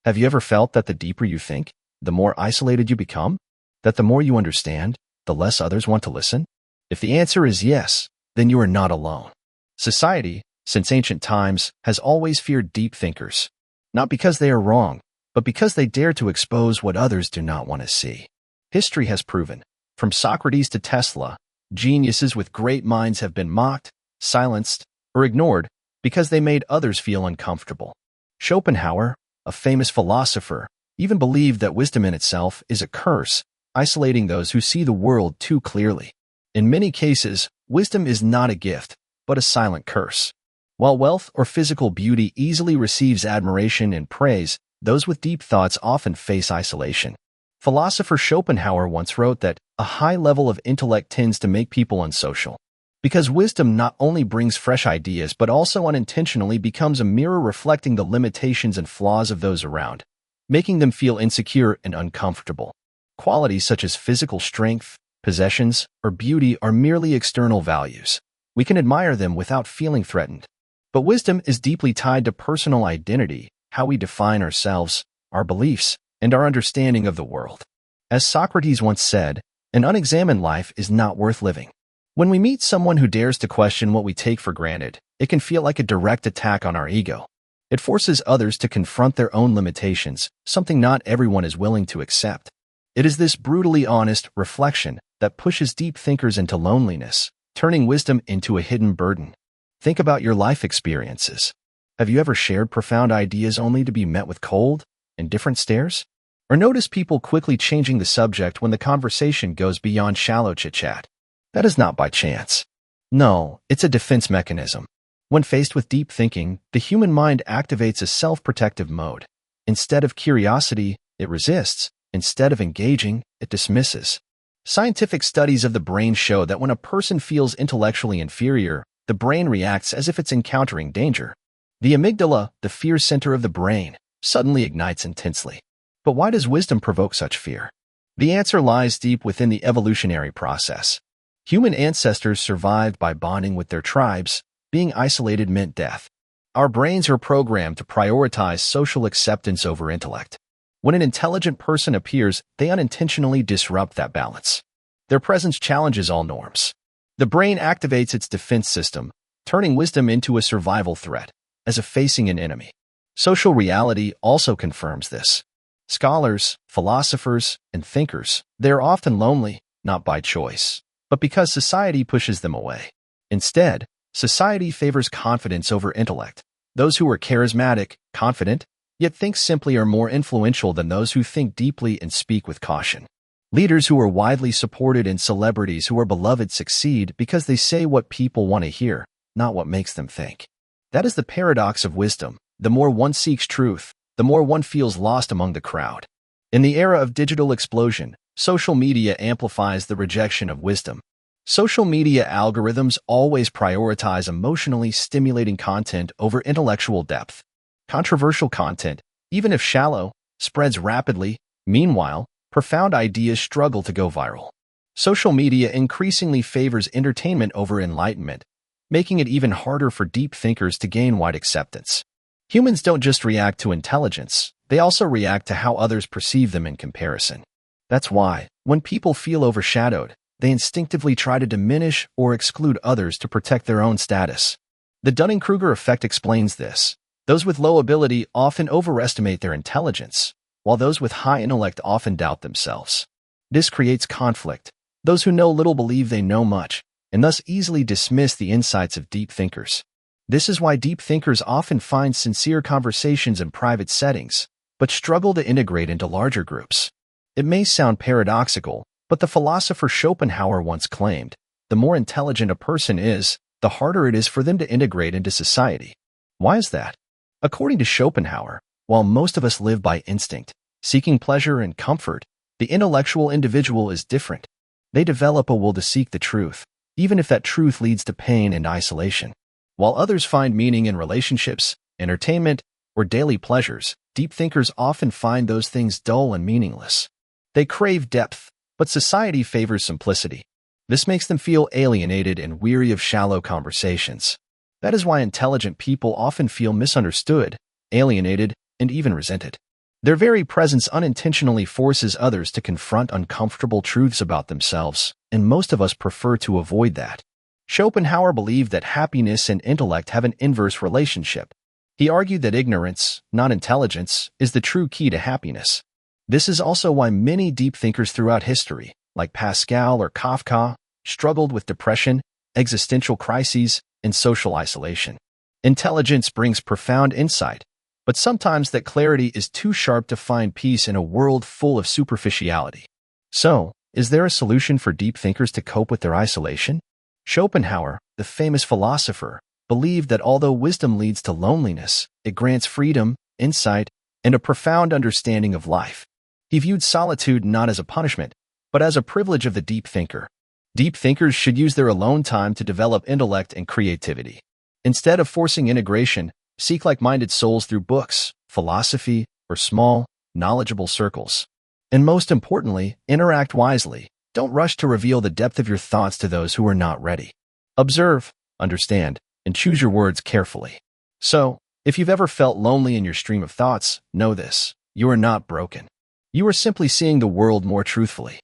Have you ever felt that the deeper you think, the more isolated you become? That the more you understand, the less others want to listen? If the answer is yes, then you are not alone. Society, since ancient times, has always feared deep thinkers. Not because they are wrong, but because they dare to expose what others do not want to see. History has proven, from Socrates to Tesla, geniuses with great minds have been mocked, silenced, or ignored because they made others feel uncomfortable. Schopenhauer, a famous philosopher, even believed that wisdom in itself is a curse, isolating those who see the world too clearly. In many cases, wisdom is not a gift, but a silent curse. While wealth or physical beauty easily receives admiration and praise, those with deep thoughts often face isolation. Philosopher Schopenhauer once wrote that a high level of intellect tends to make people unsocial. Because wisdom not only brings fresh ideas but also unintentionally becomes a mirror reflecting the limitations and flaws of those around, making them feel insecure and uncomfortable. Qualities such as physical strength, possessions, or beauty are merely external values. We can admire them without feeling threatened. But wisdom is deeply tied to personal identity, how we define ourselves, our beliefs, and our understanding of the world. As Socrates once said, an unexamined life is not worth living. When we meet someone who dares to question what we take for granted, it can feel like a direct attack on our ego. It forces others to confront their own limitations, something not everyone is willing to accept. It is this brutally honest reflection that pushes deep thinkers into loneliness, turning wisdom into a hidden burden. Think about your life experiences. Have you ever shared profound ideas only to be met with cold, indifferent stares? Or notice people quickly changing the subject when the conversation goes beyond shallow chit-chat? That is not by chance. No, it's a defense mechanism. When faced with deep thinking, the human mind activates a self-protective mode. Instead of curiosity, it resists. Instead of engaging, it dismisses. Scientific studies of the brain show that when a person feels intellectually inferior, the brain reacts as if it's encountering danger. The amygdala, the fear center of the brain, suddenly ignites intensely. But why does wisdom provoke such fear? The answer lies deep within the evolutionary process. Human ancestors survived by bonding with their tribes. Being isolated meant death. Our brains are programmed to prioritize social acceptance over intellect. When an intelligent person appears, they unintentionally disrupt that balance. Their presence challenges all norms. The brain activates its defense system, turning wisdom into a survival threat, as if facing an enemy. Social reality also confirms this. Scholars, philosophers, and thinkers, they are often lonely, not by choice, but because society pushes them away. Instead, society favors confidence over intellect. Those who are charismatic, confident, yet think simply are more influential than those who think deeply and speak with caution. Leaders who are widely supported and celebrities who are beloved succeed because they say what people want to hear, not what makes them think. That is the paradox of wisdom. The more one seeks truth, the more one feels lost among the crowd. In the era of digital explosion, social media amplifies the rejection of wisdom. Social media algorithms always prioritize emotionally stimulating content over intellectual depth. Controversial content, even if shallow, spreads rapidly. Meanwhile, profound ideas struggle to go viral. Social media increasingly favors entertainment over enlightenment, making it even harder for deep thinkers to gain wide acceptance. Humans don't just react to intelligence, they also react to how others perceive them in comparison. That's why, when people feel overshadowed, they instinctively try to diminish or exclude others to protect their own status. The Dunning-Kruger effect explains this. Those with low ability often overestimate their intelligence, while those with high intellect often doubt themselves. This creates conflict. Those who know little believe they know much, and thus easily dismiss the insights of deep thinkers. This is why deep thinkers often find sincere conversations in private settings, but struggle to integrate into larger groups. It may sound paradoxical, but the philosopher Schopenhauer once claimed, the more intelligent a person is, the harder it is for them to integrate into society. Why is that? According to Schopenhauer, while most of us live by instinct, seeking pleasure and comfort, the intellectual individual is different. They develop a will to seek the truth, even if that truth leads to pain and isolation. While others find meaning in relationships, entertainment, or daily pleasures, deep thinkers often find those things dull and meaningless. They crave depth, but society favors simplicity. This makes them feel alienated and weary of shallow conversations. That is why intelligent people often feel misunderstood, alienated, and even resented. Their very presence unintentionally forces others to confront uncomfortable truths about themselves, and most of us prefer to avoid that. Schopenhauer believed that happiness and intellect have an inverse relationship. He argued that ignorance, not intelligence, is the true key to happiness. This is also why many deep thinkers throughout history, like Pascal or Kafka, struggled with depression, existential crises, and social isolation. Intelligence brings profound insight, but sometimes that clarity is too sharp to find peace in a world full of superficiality. So, is there a solution for deep thinkers to cope with their isolation? Schopenhauer, the famous philosopher, believed that although wisdom leads to loneliness, it grants freedom, insight, and a profound understanding of life. He viewed solitude not as a punishment, but as a privilege of the deep thinker. Deep thinkers should use their alone time to develop intellect and creativity. Instead of forcing integration, seek like-minded souls through books, philosophy, or small, knowledgeable circles. And most importantly, interact wisely. Don't rush to reveal the depth of your thoughts to those who are not ready. Observe, understand, and choose your words carefully. So, if you've ever felt lonely in your stream of thoughts, know this: you are not broken. You are simply seeing the world more truthfully.